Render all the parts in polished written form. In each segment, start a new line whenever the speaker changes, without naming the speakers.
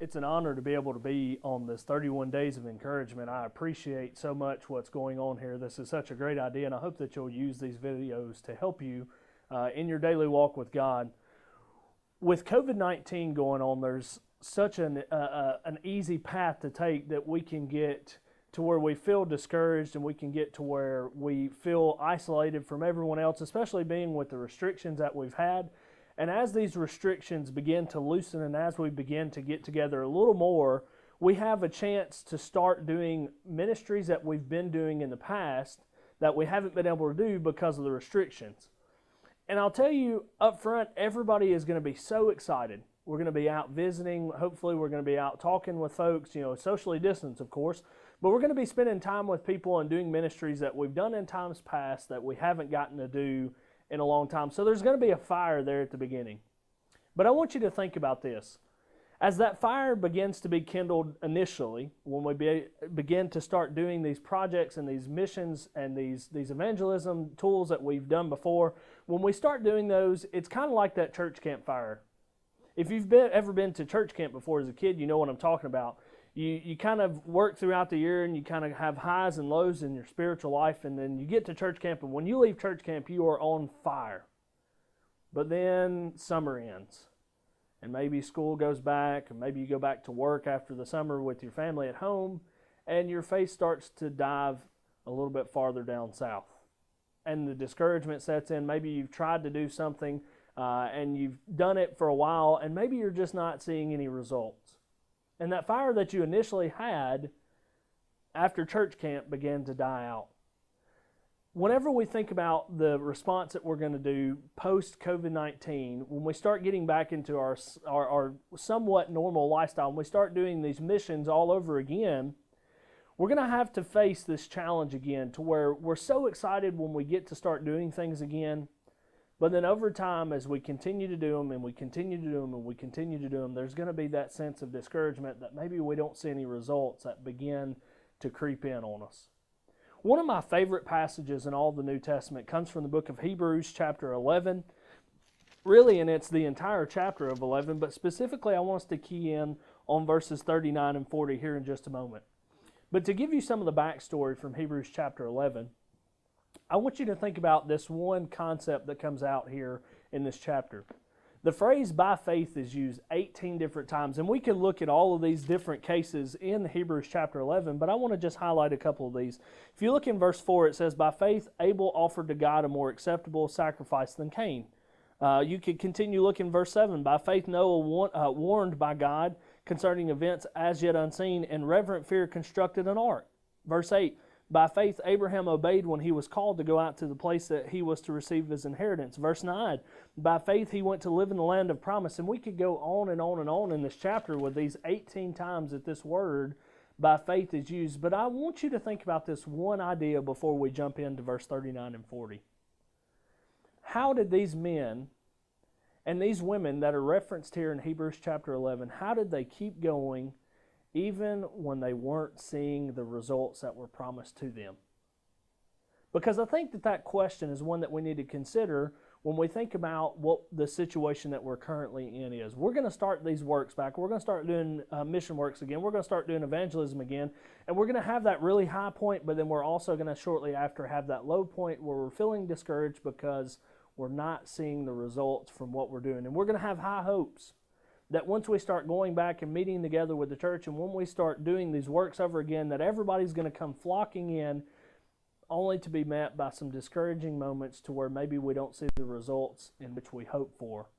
It's an honor to be able to be on this 31 Days of Encouragement. I appreciate so much what's going on here. This is such a great idea, and I hope that you'll use these videos to help you in your daily walk with God. With COVID-19 going on, there's such an easy path to take that we can get to where we feel discouraged and we can get to where we feel isolated from everyone else, especially being with the restrictions that we've had. And as these restrictions begin to loosen and as we begin to get together a little more, we have a chance to start doing ministries that we've been doing in the past that we haven't been able to do because of the restrictions. And I'll tell you up front, everybody is going to be so excited. We're going to be out visiting. Hopefully we're going to be out talking with folks, socially distanced, of course. But we're going to be spending time with people and doing ministries that we've done in times past that we haven't gotten to do in a long time. So there's going to be a fire there at the beginning. But I want you to think about this. As that fire begins to be kindled initially, when we begin to start doing these projects and these missions and these evangelism tools that we've done before, when we start doing those, it's kind of like that church camp fire. If you've ever been to church camp before as a kid, you know what I'm talking about. You kind of work throughout the year and you kind of have highs and lows in your spiritual life, and then you get to church camp, and when you leave church camp, you are on fire. But then summer ends, and maybe school goes back, and maybe you go back to work after the summer with your family at home, and your faith starts to dive a little bit farther down south. And the discouragement sets in. Maybe you've tried to do something, and you've done it for a while, and maybe you're just not seeing any results. And that fire that you initially had after church camp began to die out. Whenever we think about the response that we're going to do post-COVID-19, when we start getting back into our somewhat normal lifestyle, and we start doing these missions all over again, we're going to have to face this challenge again to where we're so excited when we get to start doing things again. But then over time, as we continue to do them and we continue to do them and we continue to do them, there's going to be that sense of discouragement that maybe we don't see any results that begin to creep in on us. One of my favorite passages in all the New Testament comes from the book of Hebrews chapter 11. Really, and it's the entire chapter of 11, but specifically I want us to key in on verses 39 and 40 here in just a moment. But to give you some of the backstory from Hebrews chapter 11, I want you to think about this one concept that comes out here in this chapter. The phrase by faith is used 18 different times, and we can look at all of these different cases in Hebrews chapter 11, but I want to just highlight a couple of these. If you look in verse 4, it says, by faith Abel offered to God a more acceptable sacrifice than Cain. You could continue looking in verse 7. By faith Noah warned by God concerning events as yet unseen, and reverent fear constructed an ark. Verse 8. By faith, Abraham obeyed when he was called to go out to the place that he was to receive his inheritance. Verse 9, by faith he went to live in the land of promise. And we could go on and on and on in this chapter with these 18 times that this word by faith is used. But I want you to think about this one idea before we jump into verse 39 and 40. How did these men and these women that are referenced here in Hebrews chapter 11, how did they keep going even when they weren't seeing the results that were promised to them? Because I think that question is one that we need to consider when we think about what the situation that we're currently in is. We're going to start these works back. We're going to start doing mission works again. We're going to start doing evangelism again. And we're going to have that really high point, but then we're also going to shortly after have that low point where we're feeling discouraged because we're not seeing the results from what we're doing. And we're going to have high hopes that once we start going back and meeting together with the church, and when we start doing these works over again, that everybody's going to come flocking in, only to be met by some discouraging moments to where maybe we don't see the results in which we hope for.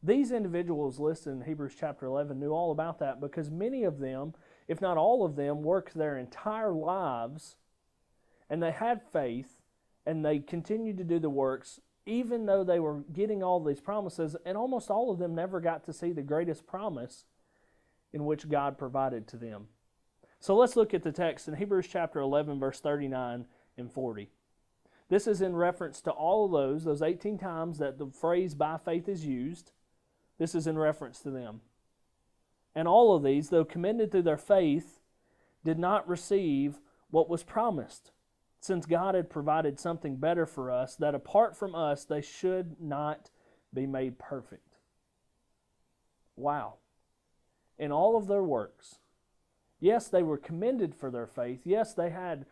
These individuals listed in Hebrews chapter 11 knew all about that, because many of them, if not all of them, worked their entire lives, and they had faith, and they continued to do the works, even though they were getting all these promises, and almost all of them never got to see the greatest promise in which God provided to them. So let's look at the text in Hebrews chapter 11, verse 39 and 40. This is in reference to all of those 18 times that the phrase by faith is used. This is in reference to them. And all of these, though commended through their faith, did not receive what was promised, since God had provided something better for us, that apart from us they should not be made perfect. Wow. in all of their works. Yes, they were commended for their faith. Yes, they had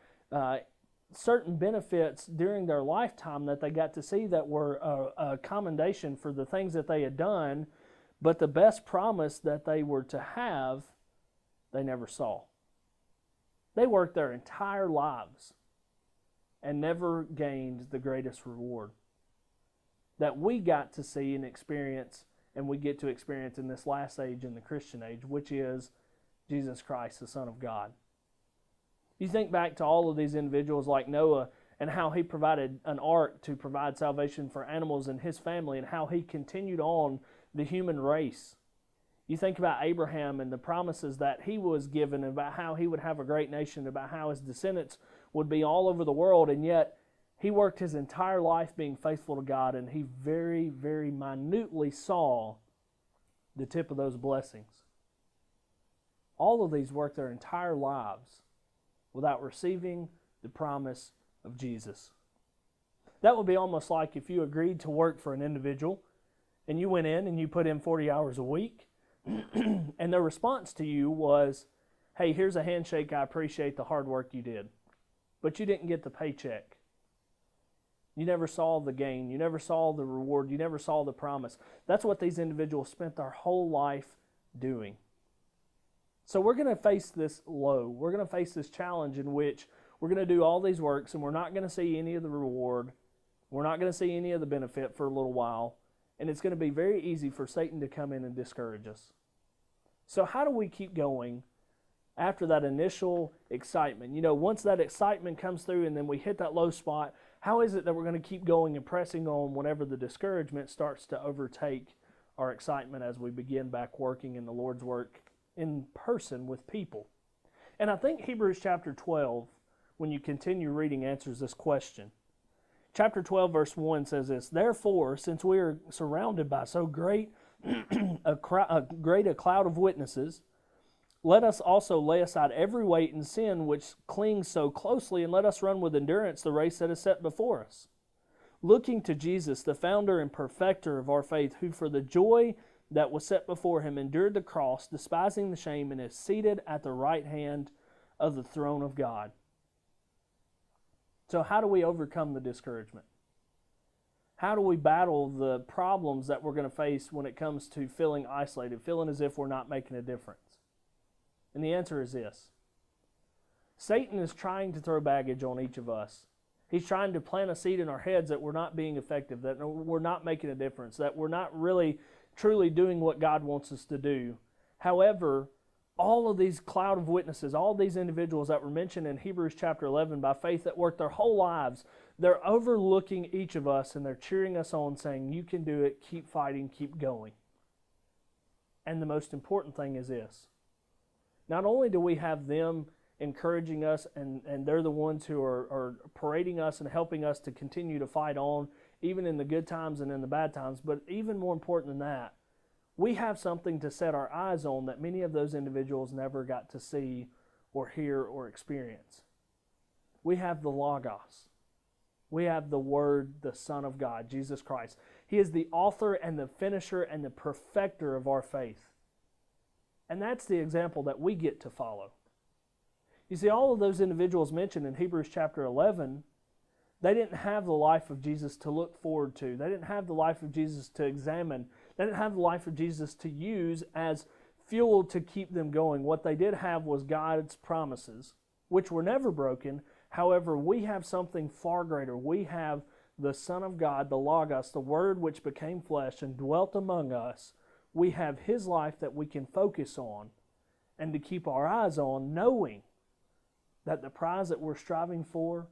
certain benefits during their lifetime that they got to see that were a commendation for the things that they had done, but the best promise that they were to have, they never saw. They worked their entire lives and never gained the greatest reward that we got to see and experience, and we get to experience in this last age, in the Christian age, which is Jesus Christ, the Son of God. You think back to all of these individuals like Noah and how he provided an ark to provide salvation for animals and his family, and how he continued on the human race. You think about Abraham and the promises that he was given, about how he would have a great nation, about how his descendants would be all over the world, and yet he worked his entire life being faithful to God, and he very, very minutely saw the tip of those blessings. All of these worked their entire lives without receiving the promise of Jesus. That would be almost like if you agreed to work for an individual and you went in and you put in 40 hours a week and their response to you was, hey, here's a handshake, I appreciate the hard work you did. But you didn't get the paycheck. You never saw the gain. You never saw the reward. You never saw the promise. That's what these individuals spent their whole life doing. So we're going to face this low. We're going to face this challenge in which we're going to do all these works and we're not going to see any of the reward. We're not going to see any of the benefit for a little while. And it's going to be very easy for Satan to come in and discourage us. So how do we keep going after that initial excitement? You know, once that excitement comes through and then we hit that low spot, how is it that we're going to keep going and pressing on whenever the discouragement starts to overtake our excitement as we begin back working in the Lord's work in person with people? And I think Hebrews chapter 12, when you continue reading, answers this question. Chapter 12, verse 1 says this, therefore, since we are surrounded by so great a cloud of witnesses, let us also lay aside every weight and sin which clings so closely, and let us run with endurance the race that is set before us. Looking to Jesus, the founder and perfecter of our faith, who for the joy that was set before him endured the cross, despising the shame, and is seated at the right hand of the throne of God. So how do we overcome the discouragement? How do we battle the problems that we're going to face when it comes to feeling isolated, feeling as if we're not making a difference? And the answer is this. Satan is trying to throw baggage on each of us. He's trying to plant a seed in our heads that we're not being effective, that we're not making a difference, that we're not really truly doing what God wants us to do. However, all of these cloud of witnesses, all these individuals that were mentioned in Hebrews chapter 11 by faith that worked their whole lives, they're overlooking each of us and they're cheering us on, saying, you can do it, keep fighting, keep going. And the most important thing is this. Not only do we have them encouraging us, and they're the ones who are parading us and helping us to continue to fight on, even in the good times and in the bad times, but even more important than that, we have something to set our eyes on that many of those individuals never got to see or hear or experience. We have the Logos. We have the Word, the Son of God, Jesus Christ. He is the author and the finisher and the perfecter of our faith. And that's the example that we get to follow. You see, all of those individuals mentioned in Hebrews chapter 11, they didn't have the life of Jesus to look forward to. They didn't have the life of Jesus to examine. They didn't have the life of Jesus to use as fuel to keep them going. What they did have was God's promises, which were never broken. However, we have something far greater. We have the Son of God, the Logos, the Word which became flesh and dwelt among us. We have His life that we can focus on and to keep our eyes on, knowing that the prize that we're striving for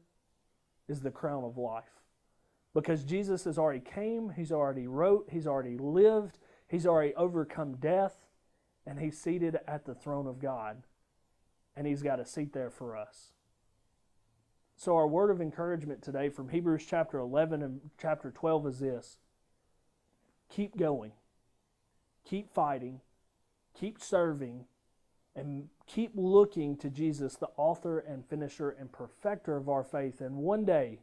is the crown of life. Because Jesus has already came, He's already wrote, He's already lived, He's already overcome death, and He's seated at the throne of God. And He's got a seat there for us. So our word of encouragement today from Hebrews chapter 11 and chapter 12 is this. Keep going. Keep fighting. Keep serving. And keep looking to Jesus, the author and finisher and perfecter of our faith. And one day,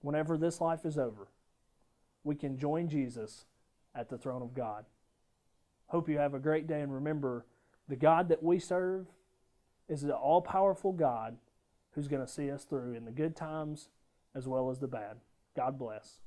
whenever this life is over, we can join Jesus at the throne of God. Hope you have a great day, and remember, the God that we serve is an all-powerful God who's going to see us through in the good times as well as the bad. God bless.